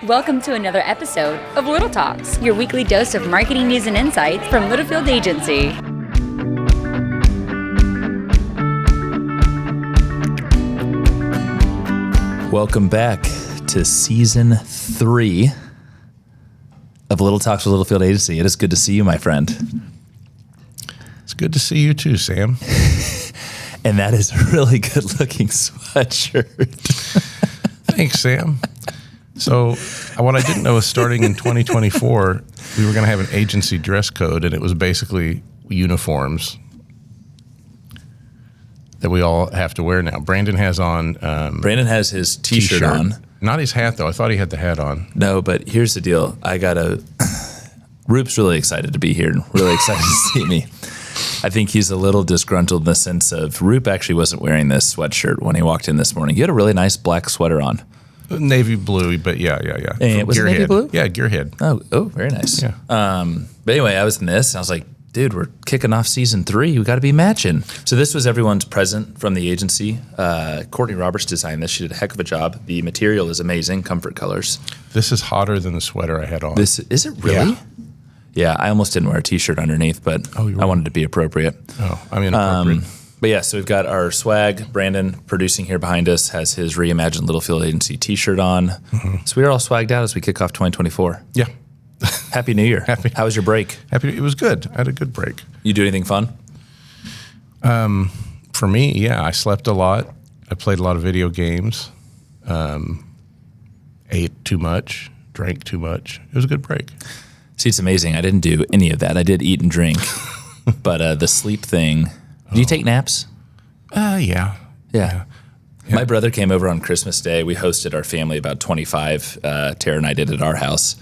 Welcome to another episode of Little Talks, your weekly dose of marketing news and insights from Littlefield Agency. Welcome back to Season 3 of Little Talks with Littlefield Agency. It is good to see you, my friend. It's good to see you too, Sam. And that is a really good-looking sweatshirt. Thanks, Sam. So what I didn't know is starting in 2024, we were going to have an agency dress code, and it was basically uniforms that we all have to wear now. Brandon has on... Brandon has his T-shirt on. Not his hat, though. I thought he had the hat on. No, but here's the deal. Roop's really excited to be here and really excited to see me. I think he's a little disgruntled in the sense of Roop actually wasn't wearing this sweatshirt when he walked in this morning. You had a really nice black sweater on. Navy blue, but yeah. And was it navy blue? Yeah, Gearhead. Oh, very nice. Yeah. But anyway, I was in this, and I was like, dude, we're kicking off Season 3. We got to be matching. So this was everyone's present from the agency. Courtney Roberts designed this. She did a heck of a job. The material is amazing, comfort colors. This is hotter than the sweater I had on. Is it really? Yeah, I almost didn't wear a T-shirt underneath, but I wanted to be appropriate. Oh, I'm inappropriate. But yeah, so we've got our swag. Brandon, producing here behind us, has his Reimagined Littlefield Agency T-shirt on. Mm-hmm. So we are all swagged out as we kick off 2024. Yeah. Happy New Year. How was your break? It was good. I had a good break. You do anything fun? For me, yeah, I slept a lot. I played a lot of video games. Ate too much. Drank too much. It was a good break. See, it's amazing. I didn't do any of that. I did eat and drink. But the sleep thing... Do you take naps? Yeah. My brother came over on Christmas Day. We hosted our family, about 25. Tara and I did at our house.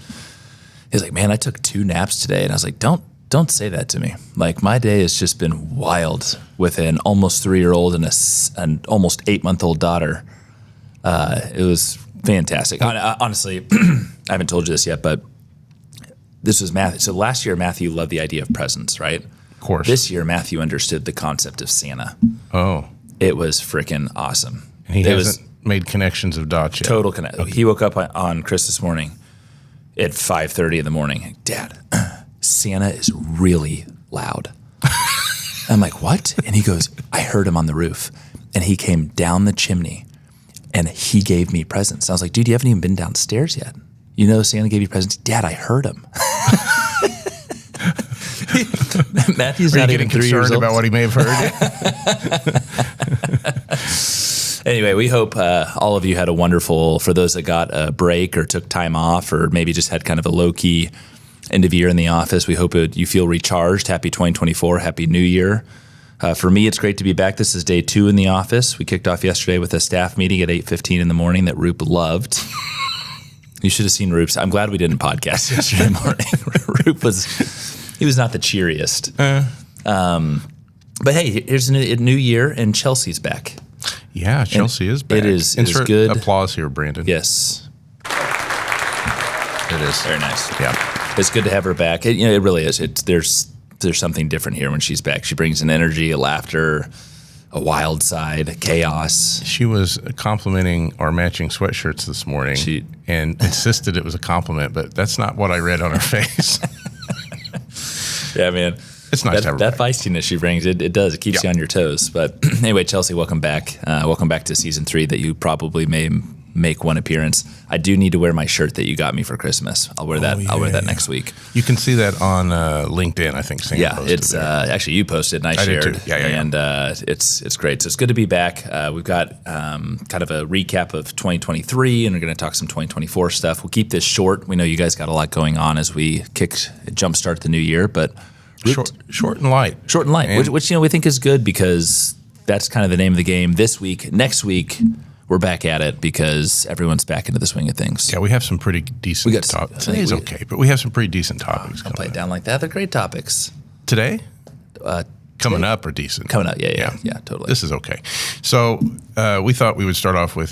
He's like, man, I took 2 naps today. And I was like, don't say that to me. Like, my day has just been wild with an almost 3-year-old and an almost 8-month-old daughter. It was fantastic. Honestly, I haven't told you this yet, but this was Matthew. So last year, Matthew loved the idea of presents, right? Of course. This year, Matthew understood the concept of Santa. Oh. It was freaking awesome. And he hasn't made connections of dots yet. Total connect. Okay. He woke up on Christmas morning at 5:30 in the morning. Dad, Santa is really loud. I'm like, what? And he goes, I heard him on the roof. And he came down the chimney and he gave me presents. I was like, dude, you haven't even been downstairs yet. You know Santa gave you presents? Dad, I heard him. Matthew's not even 3 years old. About what he may have heard. Anyway, we hope all of you had a wonderful, for those that got a break or took time off or maybe just had kind of a low-key end of year in the office. We hope you feel recharged. Happy 2024. Happy New Year. For me, it's great to be back. This is day 2 in the office. We kicked off yesterday with a staff meeting at 8:15 in the morning that Roop loved. You should have seen Roop's. I'm glad we didn't podcast yesterday morning. Roop he was not the cheeriest. But hey, here's a new year, and Chelsea's back. Yeah, Chelsea is back. It is good. Applause here, Brandon. Yes. It is. Very nice. Yeah. It's good to have her back. It really is. There's something different here when she's back. She brings an energy, a laughter, a wild side, chaos. She was complimenting our matching sweatshirts this morning and insisted it was a compliment, but that's not what I read on her face. Yeah, man. It's nice to have her that feistiness she brings. It does. It keeps you on your toes. But anyway, Chelsea, welcome back. Welcome back to Season 3 that you probably may make one appearance. I do need to wear my shirt that you got me for Christmas. I'll wear that. I'll wear that next week. You can see that on LinkedIn, I think. Sam posted it's actually you posted and I shared. Did too. Yeah. And it's great. So it's good to be back. We've got kind of a recap of 2023, and we're going to talk some 2024 stuff. We'll keep this short. We know you guys got a lot going on as we jumpstart the new year, but short and light. Short and light, which we think is good because that's kind of the name of the game. This week, next week, we're back at it because everyone's back into the swing of things. Yeah, we have some pretty decent topics. Today's okay, but we have some pretty decent topics. Don't play it down like that. They're great topics. Today? Coming up or decent? Coming up, yeah, totally. This is okay. So we thought we would start off with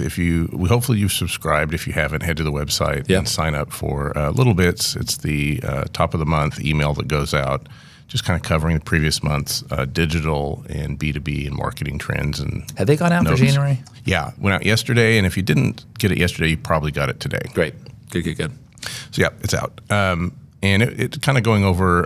hopefully you've subscribed. If you haven't, head to the website and sign up for Little Bits. It's the top of the month email that goes out, just kind of covering the previous month's digital and B2B and marketing trends. And have they gone out for January? Yeah, went out yesterday. And if you didn't get it yesterday, you probably got it today. Great. Good. So yeah, it's out. And it's kind of going over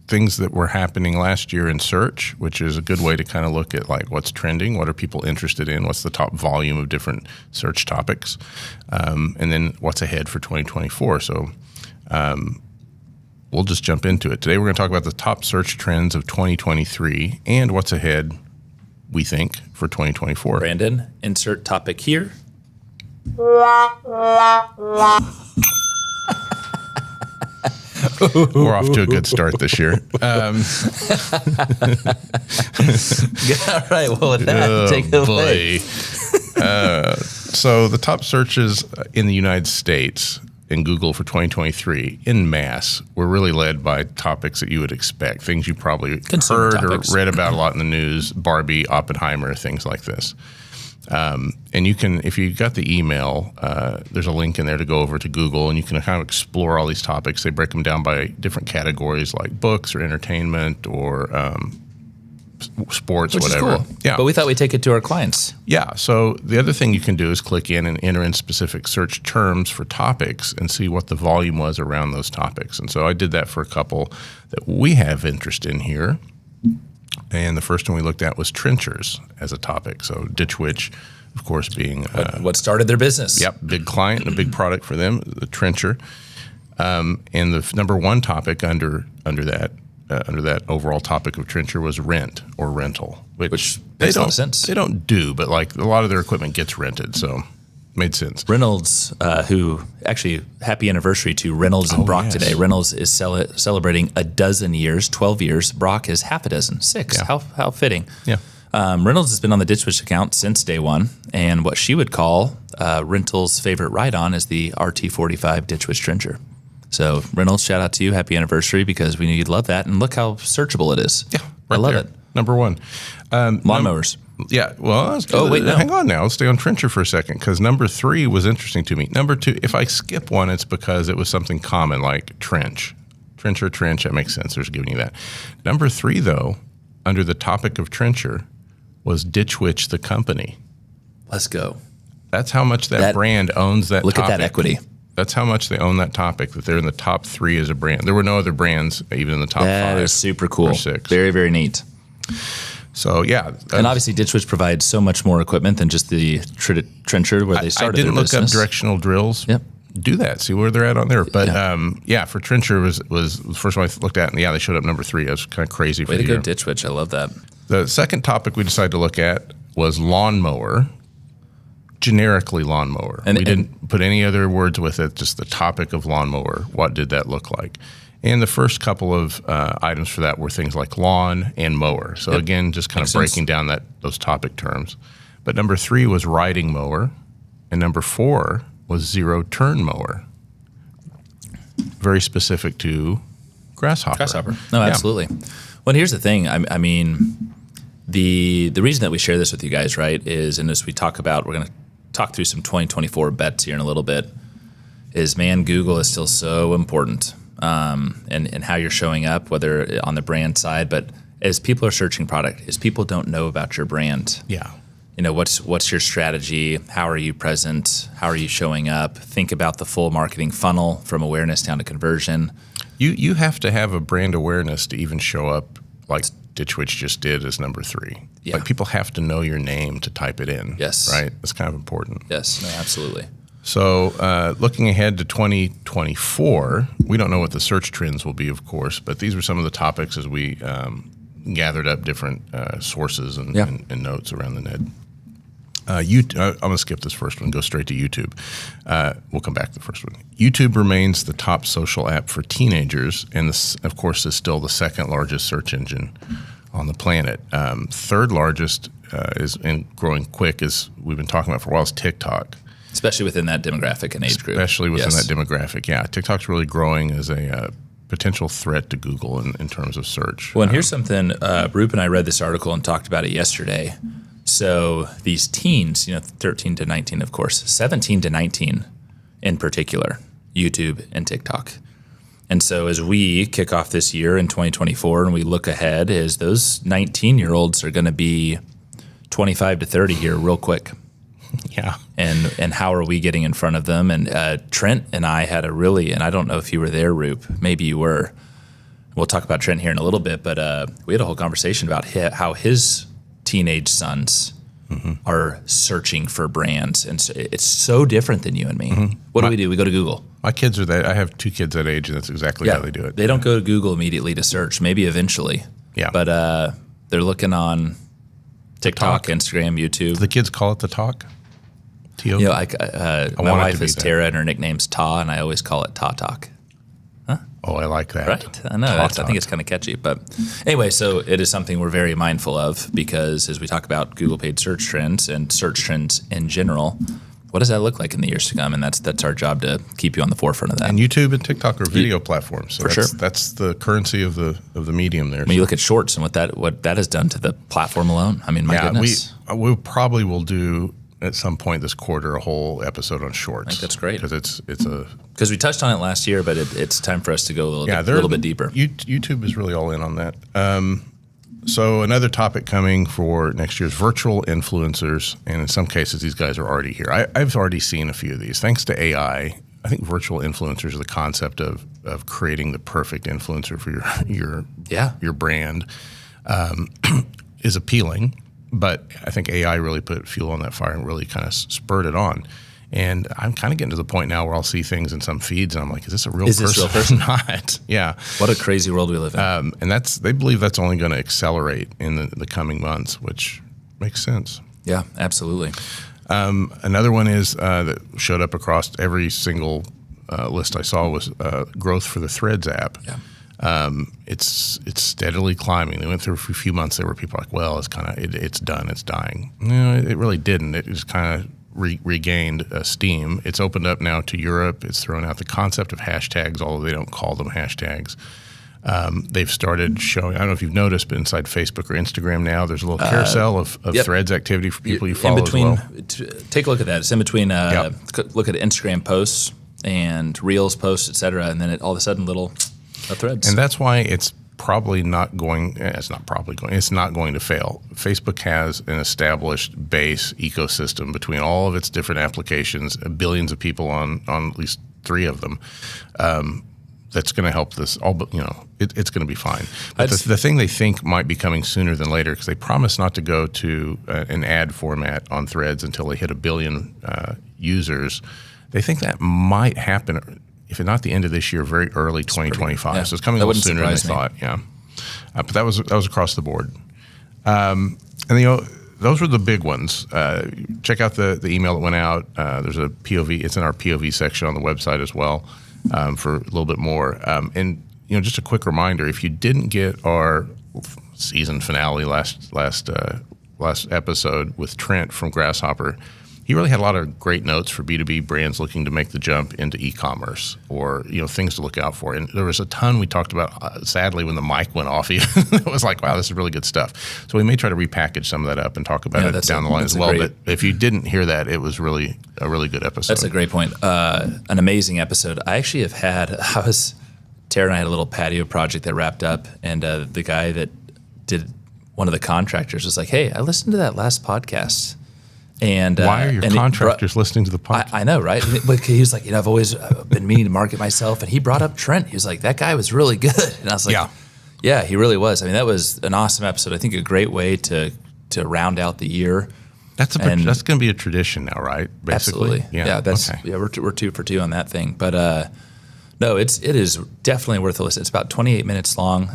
things that were happening last year in search, which is a good way to kind of look at like what's trending, what are people interested in, what's the top volume of different search topics, and then what's ahead for 2024. So we'll just jump into it. Today we're going to talk about the top search trends of 2023 and what's ahead, we think, for 2024. Brandon, insert topic here. We're off to a good start this year. All right. Well, with that, take it away. So the top searches in the United States in Google for 2023 en masse were really led by topics that you would expect, things you probably Consumer heard topics. or read about a lot in the news, Barbie, Oppenheimer, things like this. And you can, if you got the email, there's a link in there to go over to Google, and you can kind of explore all these topics. They break them down by different categories like books or entertainment or sports, Which whatever. is cool. Yeah. But we thought we'd take it to our clients. Yeah. So the other thing you can do is click in and enter in specific search terms for topics and see what the volume was around those topics. And so I did that for a couple that we have interest in here. And the first one we looked at was trenchers as a topic. So Ditch Witch, of course, being What started their business? yep, big client and a big product for them, the trencher. And the number one topic under that overall topic of trencher was rent or rental, Which makes a lot of sense. They don't do, but like a lot of their equipment gets rented, so made sense. Reynolds, who actually happy anniversary to Reynolds and Brock yes. today. Reynolds is celebrating a dozen years, 12 years. Brock is half a dozen, 6. Yeah. How fitting. Yeah. Reynolds has been on the Ditch Witch account since day one, and what she would call Rental's favorite ride-on is the RT45 Ditch Witch Trencher. So Reynolds, shout out to you. Happy anniversary, because we knew you'd love that. And look how searchable it is. Yeah, I love there. it. Number one. Lawnmowers. Yeah, well, wait, no. hang on now. Let's stay on trencher for a second, because number 3 was interesting to me. Number 2, if I skip one, it's because it was something common like trench. Trencher, trench, that makes sense. There's giving you that. Number 3, though, under the topic of trencher, was Ditch Witch the company. Let's go. That's how much that brand owns that Look topic. at that equity. That's how much they own that topic, that they're in the top 3 as a brand. There were no other brands even in the top 5. That is super cool. Or 6. Very, very neat. So, yeah. And obviously, Ditch Witch provides so much more equipment than just the trencher where they I started didn't their look up business. directional drills. Yep. Do that. See where they're at on there. But Yeah. for trencher was the first one I looked at, and yeah, they showed up number 3. I was kind of crazy for Way the to go, year. Ditch Witch. I love that. The second topic we decided to look at was lawnmower, generically lawnmower. And- We didn't put any other words with it, just the topic of lawnmower. What did that look like? And the first couple of items for that were things like lawn and mower. So again, just kind Makes of sense. breaking down those topic terms. But number 3 was riding mower, and number 4 was zero turn mower. Very specific to grasshopper. No, Yeah. absolutely. Well, here's the thing. I mean, the reason that we share this with you guys, right, is, and as we talk about, we're going to talk through some 2024 bets here in a little bit, is, man, Google is still so important, and how you're showing up, whether on the brand side, but as people are searching product, as people don't know about your brand. Yeah. You know, what's your strategy? How are you present? How are you showing up? Think about the full marketing funnel from awareness down to conversion. You have to have a brand awareness to even show up like Ditch Witch just did as number 3. Yeah. Like people have to know your name to type it in. Yes. Right? That's kind of important. Yes, no, absolutely. So looking ahead to 2024, we don't know what the search trends will be, of course, but these were some of the topics as we gathered up different sources and notes around the net. I'm going to skip this first one, go straight to YouTube. We'll come back to the first one. YouTube remains the top social app for teenagers, and this, of course, is still the second largest search engine on the planet. Third largest is, and growing quick, as we've been talking about for a while, is TikTok. Especially within that demographic and age group. Especially within that demographic, yeah. TikTok's really growing as a potential threat to Google in terms of search. Well, and here's something, Roop and I read this article and talked about it yesterday. So these teens, 13 to 19, of course, 17 to 19 in particular, YouTube and TikTok. And so as we kick off this year in 2024 and we look ahead, is those 19-year-olds are going to be 25 to 30 here real quick. Yeah. And how are we getting in front of them? And Trent and I had and I don't know if you were there, Roop, maybe you were. We'll talk about Trent here in a little bit, but we had a whole conversation about how his teenage sons are searching for brands. And so it's so different than you and me. What do? We go to Google. My kids are that. I have 2 kids that age, and that's exactly how they do it. They don't go to Google immediately to search, maybe eventually. Yeah. But they're looking on TikTok, Instagram, YouTube. Do the kids call it the talk? T-O? You know, my want it wife to be is that. Tara, and her nickname's Ta, and I always call it Ta Talk. Oh, I like that. Right? I know. I think it's kind of catchy. But anyway, so it is something we're very mindful of because as we talk about Google paid search trends and search trends in general, what does that look like in the years to come? And that's our job to keep you on the forefront of that. And YouTube and TikTok are video platforms. So For sure. That's the currency of the medium there. When you look at Shorts and what that has done to the platform alone, I mean, my goodness. We probably will do at some point this quarter a whole episode on Shorts. I think that's great. Because because we touched on it last year, but it's time for us to go a little bit deeper. YouTube is really all in on that. So another topic coming for next year is virtual influencers, and in some cases, these guys are already here. I've already seen a few of these. Thanks to AI, I think virtual influencers are the concept of creating the perfect influencer for your brand is appealing. But I think AI really put fuel on that fire and really kind of spurred it on. And I'm kind of getting to the point now where I'll see things in some feeds and I'm like, is this a real person? Not. Yeah. What a crazy world we live in. And they believe that's only going to accelerate in the coming months, which makes sense. Yeah, absolutely. Another one is that showed up across every single list I saw was growth for the Threads app. Yeah. It's steadily climbing. They went through a few months there where people are like, well, it's kind of it's done, it's dying. No, it really didn't. It just kind of regained steam. It's opened up now to Europe. It's thrown out the concept of hashtags, although they don't call them hashtags. They've started showing, I don't know if you've noticed, but inside Facebook or Instagram now, there's a little carousel of Threads activity for people you follow as well. Take a look at that. It's in between, look at Instagram posts and Reels posts, et cetera, and then all of a sudden little Threads. And that's why it's probably not going, it's not going to fail. Facebook has an established base ecosystem between all of its different applications, billions of people on at least 3 of them. That's going to help this. It's going to be fine. But the thing they think might be coming sooner than later, because they promise not to go to an ad format on Threads until they hit 1 billion users. They think that might happen, if not the end of this year, very early 2025. So it's coming a little sooner than they thought. Yeah, but that was across the board. And those were the big ones. Check out the email that went out. There's a POV. It's in our POV section on the website as well for a little bit more. And just a quick reminder: if you didn't get our season finale last episode with Trent from Grasshopper, he really had a lot of great notes for B2B brands looking to make the jump into e-commerce or things to look out for. And there was a ton we talked about. Sadly, when the mic went off, it was like, wow, this is really good stuff. So we may try to repackage some of that up and talk about it down the line as well. But if you didn't hear that, it was really a really good episode. That's a great point. An amazing episode. I actually have had. Tara and I had a little patio project that wrapped up, and the guy that did one of the contractors was like, "Hey, I listened to that last podcast." And why are your contractors listening to the podcast? I know, right? But he was like, I've always been meaning to market myself, and he brought up Trent. He was like, that guy was really good, and I was like, yeah, he really was. I mean, that was an awesome episode. I think a great way to round out the year. That's going to be a tradition now, right? Basically. Absolutely. Yeah. We're 2 for 2 on that thing, but. No, it is definitely worth a listen. It's about 28 minutes long,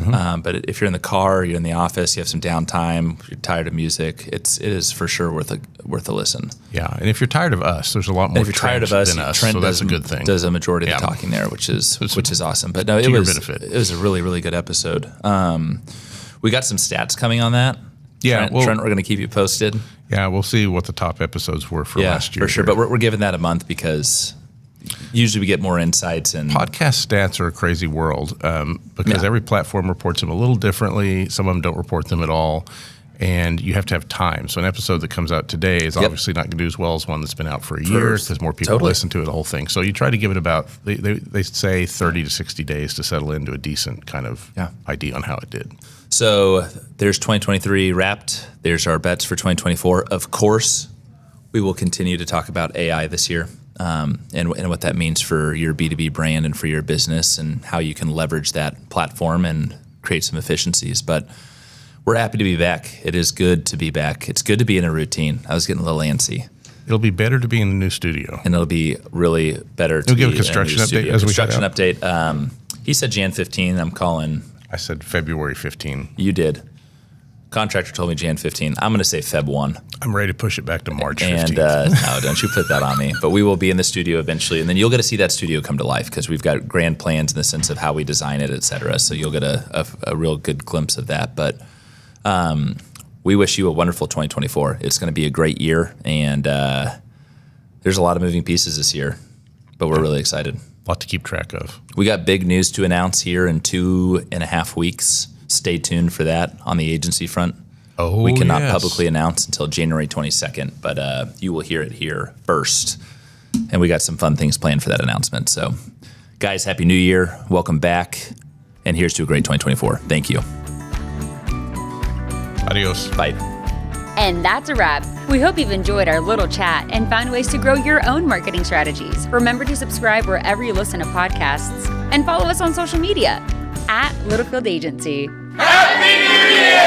but if you're in the car, you're in the office, you have some downtime, you're tired of music, it is for sure worth a listen. Yeah, and if you're tired of us, there's a lot more. And if you're tired of us, than us, Trent so that's a good thing. Does a majority of the talking there, which is awesome. But no, it was a really, really good episode. We got some stats coming on that. Yeah, Trent, we're going to keep you posted. Yeah, we'll see what the top episodes were for last year. For sure. But we're giving that a month because. Usually we get more insights. And podcast stats are a crazy world because every platform reports them a little differently. Some of them don't report them at all. And you have to have time. So an episode that comes out today is obviously not going to do as well as one that's been out for a year because more people listen to it, the whole thing. So you try to give it about, they say 30 to 60 days to settle into a decent kind of idea on how it did. So there's 2023 wrapped. There's our bets for 2024. Of course, We will continue to talk about AI this year and what that means for your B2B brand and for your business and how you can leverage that platform and create some efficiencies. But we're happy to be back. It is good to be back. It's good to be in a routine. I was getting a little antsy. It'll be better to be in the new studio. And it'll be really better to You'll be give a in construction new update studio. as we Construction head out? update. He said Jan 15. I'm calling. I said February 15. You did. Contractor told me Jan 15. I'm going to say Feb 1. I'm ready to push it back to March 15. And no, don't you put that on me. But we will be in the studio eventually. And then you'll get to see that studio come to life because we've got grand plans in the sense of how we design it, et cetera. So you'll get a real good glimpse of that. But we wish you a wonderful 2024. It's going to be a great year. And there's a lot of moving pieces this year. But we're really excited. A lot to keep track of. We got big news to announce here in 2.5 weeks. Stay tuned for that on the agency front. Oh, we cannot yes. publicly announce until January 22nd, but you will hear it here first. And we got some fun things planned for that announcement. So, guys, Happy New Year. Welcome back. And here's to a great 2024. Thank you. Adios. Bye. And that's a wrap. We hope you've enjoyed our little chat and found ways to grow your own marketing strategies. Remember to subscribe wherever you listen to podcasts and follow us on social media @Littlefield Agency. Happy New Year!